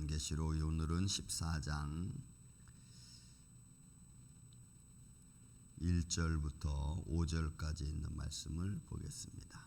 요한계시록 오늘은 14장 1절부터 5절까지 있는 말씀을 보겠습니다.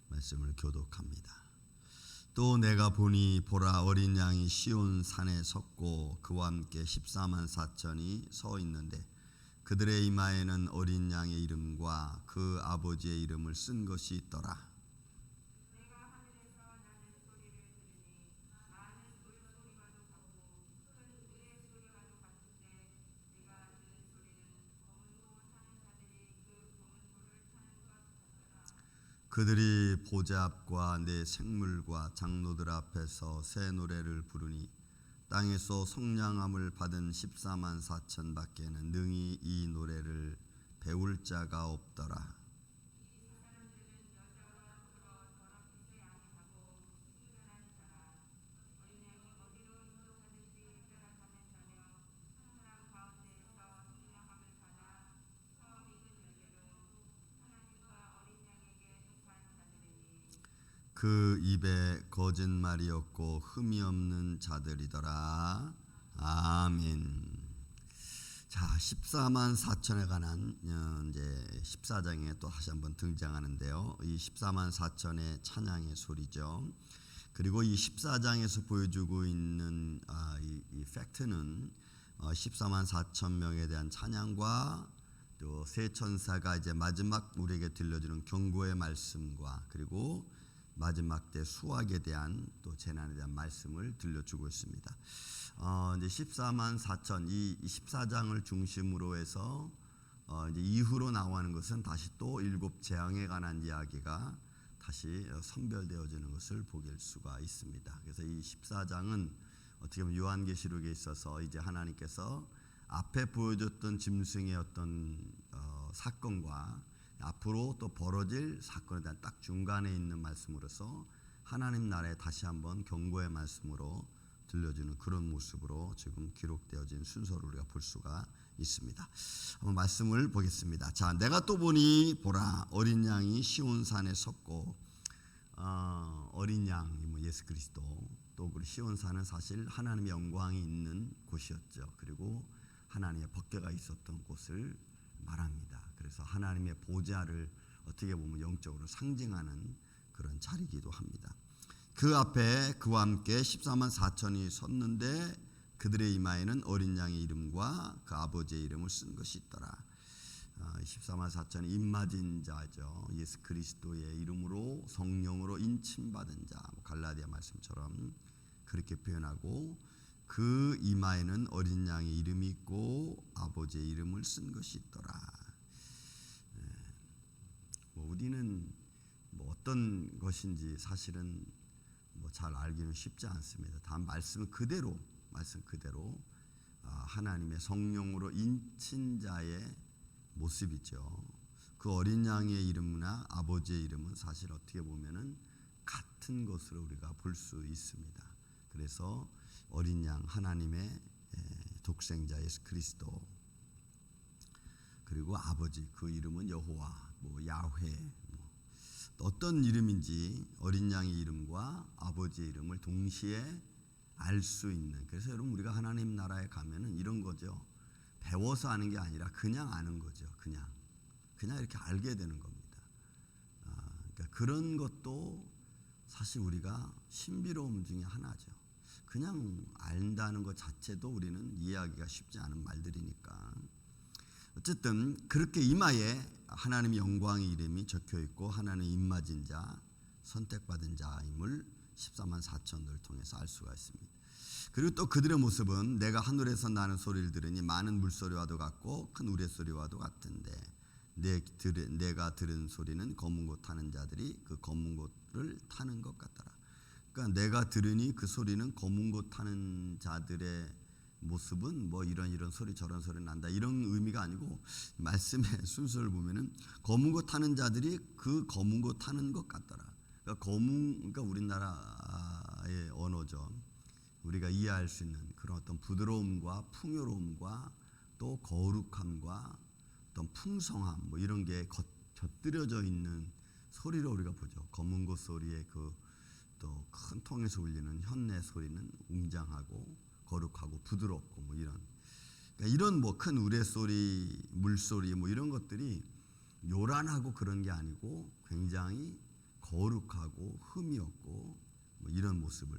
말씀을 교독합니다. 또 내가 보니 보라 어린 양이 시온 산에 섰고 그와 함께 14만 4천이 서 있는데 그들의 이마에는 어린 양의 이름과 그 아버지의 이름을 쓴 것이 있더라. 그들이 보좌 앞과 내 생물과 장로들 앞에서 새 노래를 부르니 땅에서 속량함을 받은 14만 4천 밖에는 능히 이 노래를 배울 자가 없더라. 그 입에 거짓말이 없고 흠이 없는 자들이더라. 아멘. 자, 14만 4천에 관한 이제 14장에 또 다시 한번 등장하는데요. 이 14만 4천의 찬양의 소리죠. 그리고 이 14장에서 보여주고 있는 이 팩트는 14만 4천 명에 대한 찬양과 또 세 천사가 이제 마지막 우리에게 들려주는 경고의 말씀과 그리고 마지막 때 수확에 대한 또 재난에 대한 말씀을 들려주고 있습니다. 이제 14만 4천 이 14장을 중심으로 해서 이제 이후로 나오는 것은 다시 또 일곱 재앙에 관한 이야기가 다시 선별되어지는 것을 보길 수가 있습니다. 그래서 이 14장은 어떻게 보면 요한계시록에 있어서 이제 하나님께서 앞에 보여줬던 짐승의 어떤 사건과 앞으로 또 벌어질 사건에 대한 딱 중간에 있는 말씀으로서 하나님 나라에 다시 한번 경고의 말씀으로 들려주는 그런 모습으로 지금 기록되어진 순서를 우리가 볼 수가 있습니다. 한번 말씀을 보겠습니다. 자, 내가 또 보니 보라 어린 양이 시온 산에 섰고 어린 양이 예수 그리스도 또 그 시온 산은 사실 하나님의 영광이 있는 곳이었죠. 그리고 하나님의 법궤가 있었던 곳을 말합니다. 그래서 하나님의 보좌를 어떻게 보면 영적으로 상징하는 그런 자리이기도 합니다. 그 앞에 그와 함께 14만 4천이 섰는데 그들의 이마에는 어린 양의 이름과 그 아버지의 이름을 쓴 것이 있더라. 14만 4천이 임맞은 자죠. 예수 그리스도의 이름으로 성령으로 인침받은 자, 갈라디아 말씀처럼 그렇게 표현하고 그 이마에는 어린 양의 이름이 있고 아버지의 이름을 쓴 것이 있더라. 우리는 어떤 것인지 사실은 잘 알기는 쉽지 않습니다. 다만 말씀 그대로 하나님의 성령으로 인친 자의 모습이죠. 그 어린 양의 이름이나 아버지의 이름은 사실 어떻게 보면은 같은 것으로 우리가 볼 수 있습니다. 그래서 어린 양 하나님의 독생자 예수 그리스도 그리고 아버지 그 이름은 여호와 야훼 어떤 이름인지 어린 양의 이름과 아버지의 이름을 동시에 알 수 있는 그래서 여러분 우리가 하나님 나라에 가면은 이런 거죠. 배워서 아는 게 아니라 그냥 아는 거죠. 그냥 이렇게 알게 되는 겁니다. 그러니까 그런 것도 사실 우리가 신비로움 중에 하나죠. 그냥 안다는 것 자체도 우리는 이해하기가 쉽지 않은 말들이니까 어쨌든 그렇게 이마에 하나님의 영광의 이름이 적혀 있고 하나님 임맞은 자, 선택받은 자임을 14만 4천을 통해서 알 수가 있습니다. 그리고 또 그들의 모습은 내가 하늘에서 나는 소리를 들으니 많은 물소리와도 같고 큰 우레소리와도 같은데 내가 들은 소리는 검은 곳 타는 자들이 그 검은 곳을 타는 것 같더라. 그러니까 내가 들으니 그 소리는 검은 곳 타는 자들의 모습은 이런 소리 저런 소리 난다 이런 의미가 아니고 말씀의 순서를 보면은 검은 곳 타는 자들이 그 검은 곳 타는 것 같더라. 그러니까 우리나라의 언어죠. 우리가 이해할 수 있는 그런 어떤 부드러움과 풍요로움과 또 거룩함과 어떤 풍성함 이런 게 곁들여져 있는 소리로 우리가 보죠. 검은 곳 소리의 그 또 큰 통에서 울리는 현내 소리는 웅장하고 거룩하고 부드럽고 뭐 이런, 그러니까 이런 뭐 큰 우레소리, 물소리 뭐 이런 것들이 요란하고 그런 게 아니고 굉장히 거룩하고 흠이 없고 뭐 이런 모습을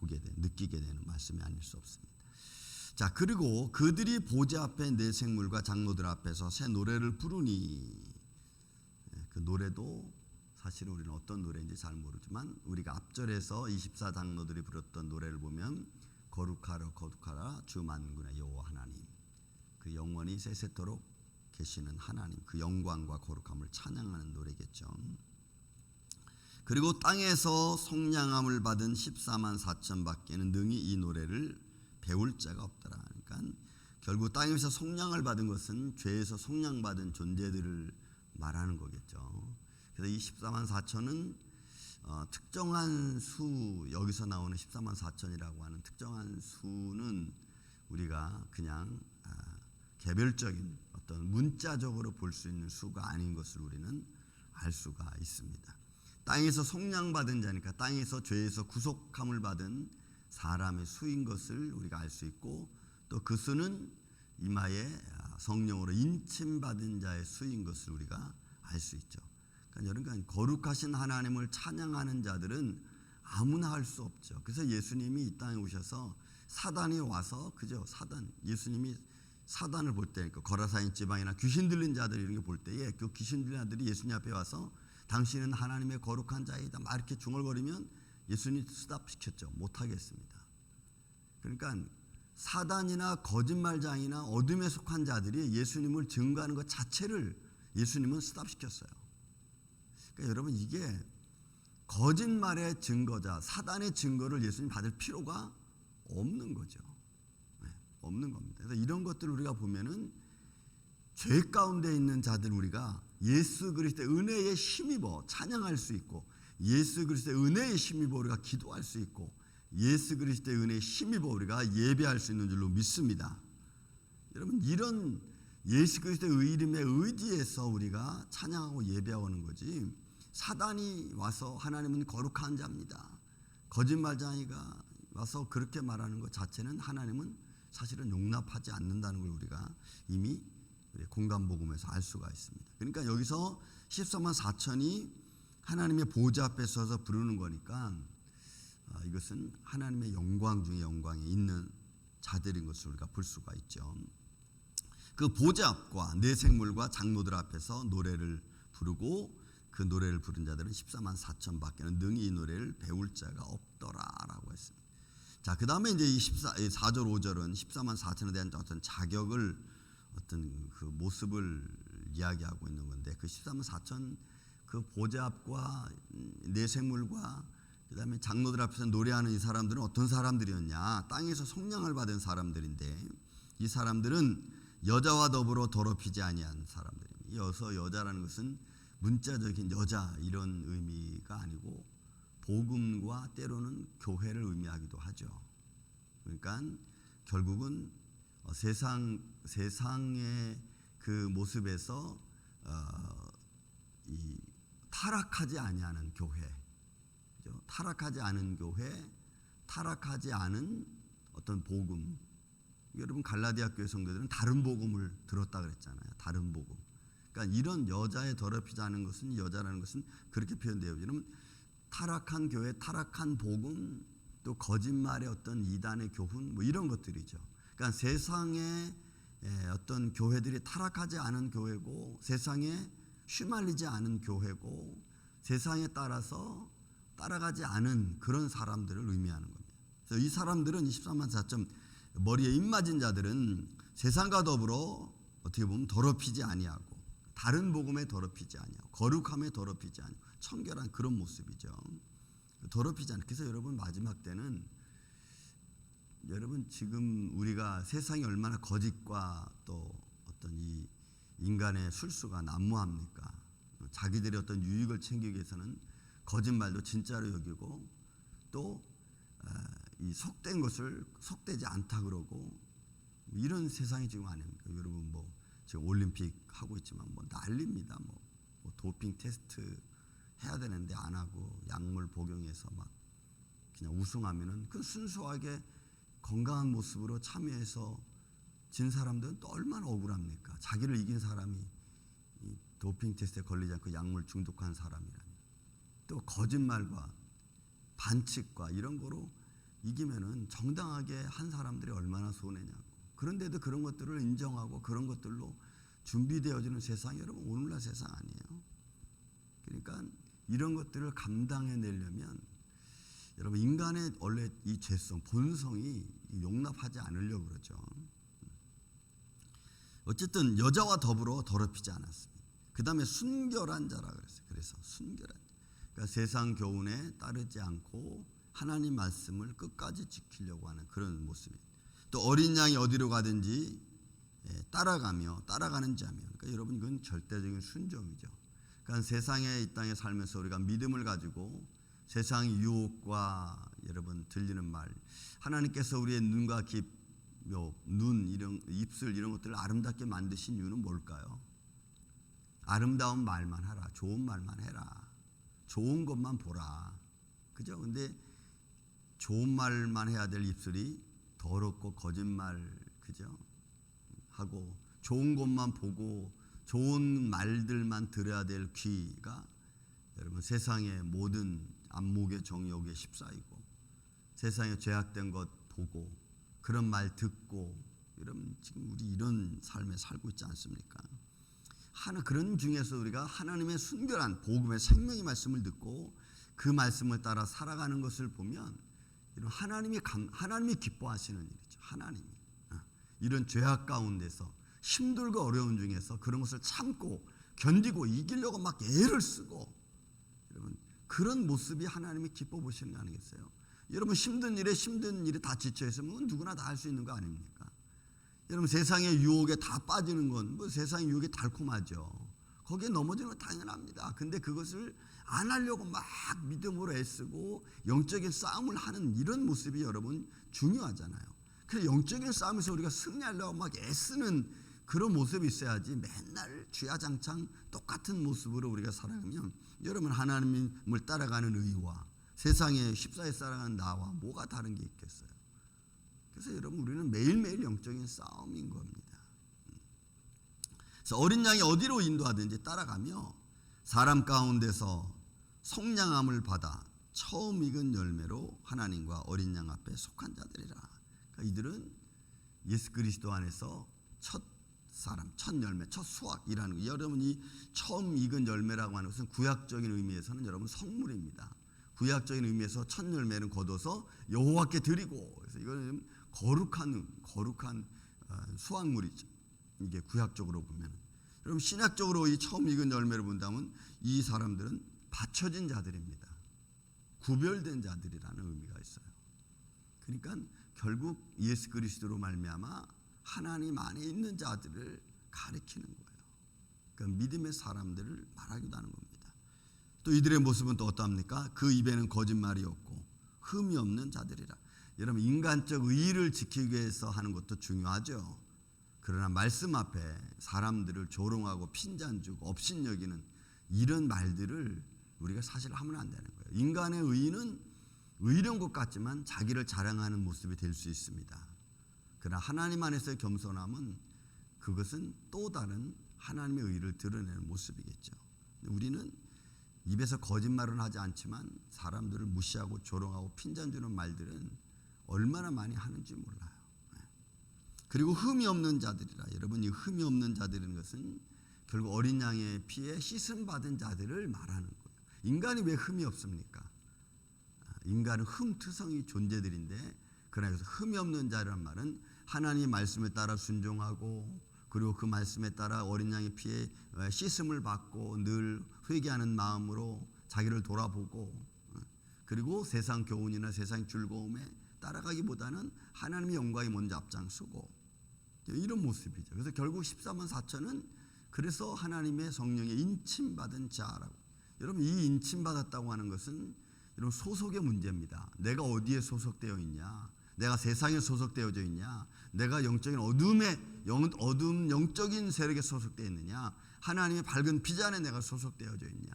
느끼게 되는 말씀이 아닐 수 없습니다. 자, 그리고 그들이 보좌 앞에 네 생물과 장로들 앞에서 새 노래를 부르니, 그 노래도 사실은 우리는 어떤 노래인지 잘 모르지만 우리가 앞절에서 24장로들이 부르던 노래를 보면 거룩하라 거룩하라 주 만군의 여호와 하나님, 그 영원히 세세토록 계시는 하나님, 그 영광과 거룩함을 찬양하는 노래겠죠. 그리고 땅에서 속량함을 받은 14만 4천 밖에는 능히 이 노래를 배울 자가 없더라. 그러니까 결국 땅에서 속량을 받은 것은 죄에서 속량받은 존재들을 말하는 거겠죠. 그래서 이 14만 4천은 특정한 수, 여기서 나오는 14만 4천이라고 하는 특정한 수는 우리가 그냥 개별적인 어떤 문자적으로 볼 수 있는 수가 아닌 것을 우리는 알 수가 있습니다. 땅에서 속량받은 자니까 땅에서 죄에서 구속함을 받은 사람의 수인 것을 우리가 알 수 있고, 또 그 수는 이마에 성령으로 인침받은 자의 수인 것을 우리가 알 수 있죠. 그러니까 거룩하신 하나님을 찬양하는 자들은 아무나 할 수 없죠. 그래서 예수님이 이 땅에 오셔서 사단이 와서, 그죠? 예수님이 사단을 볼 때, 그 거라사인 지방이나 귀신 들린 자들 이런 게 볼 때에 그 귀신 들린 자들이 예수님 앞에 와서 당신은 하나님의 거룩한 자이다 막 이렇게 중얼거리면 예수님이 스탑시켰죠. 못하겠습니다. 그러니까 사단이나 거짓말장이나 어둠에 속한 자들이 예수님을 증거하는 것 자체를 예수님은 스탑시켰어요. 그러니까 여러분, 이게 거짓말의 증거자, 사단의 증거를 예수님 받을 필요가 없는 거죠. 없는 겁니다. 그래서 이런 것들을 우리가 보면은 죄 가운데 있는 자들 우리가 예수 그리스도의 은혜에 힘입어 찬양할 수 있고, 예수 그리스도의 은혜에 힘입어 우리가 기도할 수 있고, 예수 그리스도의 은혜에 힘입어 우리가 예배할 수 있는 줄로 믿습니다. 여러분, 이런 예수 그리스도의 이름에 의지해서 우리가 찬양하고 예배하는 거지, 사단이 와서 하나님은 거룩한 자입니다, 거짓말쟁이가 와서 그렇게 말하는 것 자체는 하나님은 사실은 용납하지 않는다는 걸 우리가 이미 공간복음에서 알 수가 있습니다. 그러니까 여기서 14만 4천이 하나님의 보좌 앞에 서서 부르는 거니까 이것은 하나님의 영광 중에 영광에 있는 자들인 것을 우리가 볼 수가 있죠. 그 보좌 앞과 네 생물과 장로들 앞에서 노래를 부르고 그 노래를 부른 자들은 14만 4천 밖에는 능히 이 노래를 배울 자가 없더라라고 했습니다. 자, 그 다음에 이제 이 4절 5절은 14만 4천에 대한 어떤 자격을, 어떤 그 모습을 이야기하고 있는 건데, 그 14만 4천 그 보좌 앞과 네 생물과 그 다음에 장로들 앞에서 노래하는 이 사람들은 어떤 사람들이었냐? 땅에서 속량을 받은 사람들인데, 이 사람들은 여자와 더불어 더럽히지 아니한 사람들입니다. 여기서 여자라는 것은 문자적인 여자 이런 의미가 아니고 복음과 때로는 교회를 의미하기도 하죠. 그러니까 결국은 세상의 그 모습에서 이 타락하지 아니하는 교회, 그죠? 타락하지 않은 교회, 타락하지 않은 어떤 복음. 여러분, 갈라디아 교회 성도들은 다른 복음을 들었다 그랬잖아요. 다른 복음. 그러니까 이런 여자에 더럽히지 않은 것은, 여자라는 것은 그렇게 표현돼요. 여러분, 타락한 교회, 타락한 복음, 또 거짓말의 어떤 이단의 교훈, 뭐 이런 것들이죠. 그러니까 세상의 어떤 교회들이 타락하지 않은 교회고, 세상에 휘말리지 않은 교회고, 세상에 따라서 따라가지 않은 그런 사람들을 의미하는 겁니다. 그래서 이 사람들은 24만 4천 머리에 입맞은 자들은 세상과 더불어 어떻게 보면 더럽히지 아니하고, 다른 복음에 더럽히지 아니하고, 거룩함에 더럽히지 아니하고, 청결한 그런 모습이죠. 더럽히지 않고. 그래서 여러분, 마지막 때는 여러분, 지금 우리가 세상이 얼마나 거짓과 또 어떤 이 인간의 술수가 난무합니까? 자기들의 어떤 유익을 챙기기 위해서는 거짓말도 진짜로 여기고, 또 이 속된 것을 속되지 않다 그러고, 이런 세상이 지금 아닙니까? 여러분, 뭐 지금 올림픽 하고 있지만 뭐 난립니다. 뭐 도핑 테스트 해야 되는데 안 하고, 약물 복용해서 막 그냥 우승하면은 그 순수하게 건강한 모습으로 참여해서 진 사람들은 또 얼마나 억울합니까? 자기를 이긴 사람이 이 도핑 테스트에 걸리지 않고 약물 중독한 사람이라면, 또 거짓말과 반칙과 이런 거로 이기면은 정당하게 한 사람들이 얼마나 손해냐고. 그런데도 그런 것들을 인정하고 그런 것들로 준비되어지는 세상이 여러분 오늘날 세상 아니에요. 그러니까 이런 것들을 감당해내려면 여러분 인간의 원래 이 죄성, 본성이 용납하지 않으려고 그러죠. 어쨌든 여자와 더불어 더럽히지 않았습니다. 그 다음에 순결한 자라 그랬어요. 그래서 순결한 자. 그러니까 세상 교훈에 따르지 않고 하나님 말씀을 끝까지 지키려고 하는 그런 모습입니다. 또 어린 양이 어디로 가든지 따라가며 따라가는 자며, 그러니까 여러분 이건 절대적인 순종이죠. 그러니까 세상에 이 땅에 살면서 우리가 믿음을 가지고 세상의 유혹과 여러분 들리는 말, 하나님께서 우리의 눈과 눈, 이런 입술 이런 것들을 아름답게 만드신 이유는 뭘까요? 아름다운 말만 하라, 좋은 말만 해라, 좋은 것만 보라, 그죠? 근데 좋은 말만 해야 될 입술이 더럽고 거짓말, 그죠? 하고 좋은 것만 보고 좋은 말들만 들어야 될 귀가 여러분 세상의 모든 안목의 정욕에 휩싸이고 세상에 죄악된 것 보고 그런 말 듣고, 여러분 지금 우리 이런 삶에 살고 있지 않습니까? 그런 중에서 우리가 하나님의 순결한 복음의 생명의 말씀을 듣고 그 말씀을 따라 살아가는 것을 보면 하나님이 기뻐하시는 일이죠. 하나님이 이런 죄악 가운데서 힘들고 어려운 중에서 그런 것을 참고 견디고 이기려고 막 애를 쓰고, 여러분 그런 모습이 하나님이 기뻐 보시는 거 아니겠어요? 여러분 힘든 일에 다 지쳐 있으면 누구나 다 할 수 있는 거 아닙니까? 여러분 세상의 유혹에 다 빠지는 건 뭐 세상의 유혹이 달콤하죠. 거기에 넘어지는 건 당연합니다. 근데 그것을 안 하려고 막 믿음으로 애쓰고 영적인 싸움을 하는 이런 모습이 여러분 중요하잖아요. 그래서 영적인 싸움에서 우리가 승리하려고 막 애쓰는 그런 모습이 있어야지 맨날 주야장창 똑같은 모습으로 우리가 살아가면 여러분 하나님을 따라가는 의와 세상에 휩싸여 살아가는 나와 뭐가 다른 게 있겠어요? 그래서 여러분 우리는 매일매일 영적인 싸움인 겁니다. 그래서 어린 양이 어디로 인도하든지 따라가며 사람 가운데서 속량함을 받아 처음 익은 열매로 하나님과 어린 양 앞에 속한 자들이라. 그러니까 이들은 예수 그리스도 안에서 첫 사람, 첫 열매, 첫 수확이라는 거. 여러분이 처음 익은 열매라고 하는 것은 구약적인 의미에서는 여러분 성물입니다. 구약적인 의미에서 첫 열매는 거둬서 여호와께 드리고, 그래서 이거는 거룩한 수확물이죠. 이게 구약적으로 보면. 여러분 신약적으로 이 처음 익은 열매를 본다면 이 사람들은 바쳐진 자들입니다. 구별된 자들이라는 의미가 있어요. 그러니까 결국 예수 그리스도로 말미암아 하나님 안에 있는 자들을 가리키는 거예요. 그러니까 믿음의 사람들을 말하기도 하는 겁니다. 또 이들의 모습은 또 어떠합니까? 그 입에는 거짓말이 없고 흠이 없는 자들이라. 여러분 인간적 의의를 지키기 위해서 하는 것도 중요하죠. 그러나 말씀 앞에 사람들을 조롱하고 핀잔주고 업신여기는 이런 말들을 우리가 사실 하면 안 되는 거예요. 인간의 의의는 의로운 것 같지만 자기를 자랑하는 모습이 될 수 있습니다. 그러나 하나님 안에서의 겸손함은 그것은 또 다른 하나님의 의의를 드러내는 모습이겠죠. 우리는 입에서 거짓말은 하지 않지만 사람들을 무시하고 조롱하고 핀잔주는 말들은 얼마나 많이 하는지 몰라요. 그리고 흠이 없는 자들이라. 여러분 이 흠이 없는 자들인 것은 결국 어린 양의 피에 씻음 받은 자들을 말하는 거예요. 인간이 왜 흠이 없습니까? 인간은 흠투성이 존재들인데, 그러나 여기서 흠이 없는 자라는 말은 하나님의 말씀에 따라 순종하고 그리고 그 말씀에 따라 어린 양의 피에 씻음을 받고 늘 회개하는 마음으로 자기를 돌아보고, 그리고 세상 교훈이나 세상 즐거움에 따라가기보다는 하나님의 영광이 먼저 앞장서고, 이런 모습이죠. 그래서 결국 14만 4천은 그래서 하나님의 성령에 인침받은 자라고. 여러분 이 인침받았다고 하는 것은 여러분 소속의 문제입니다. 내가 어디에 소속되어 있냐, 내가 세상에 소속되어져 있냐, 내가 영적인 어둠 영적인 세력에 소속되어 있느냐, 하나님의 밝은 빛 안에 내가 소속되어져 있냐.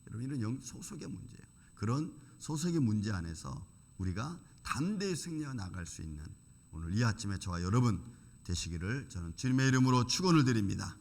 여러분 이런 소속의 문제예요. 그런 소속의 문제 안에서 우리가 담대히 승리해 나갈 수 있는 오늘 이 아침에 저와 여러분 되시기를 저는 주님의 이름으로 축원을 드립니다.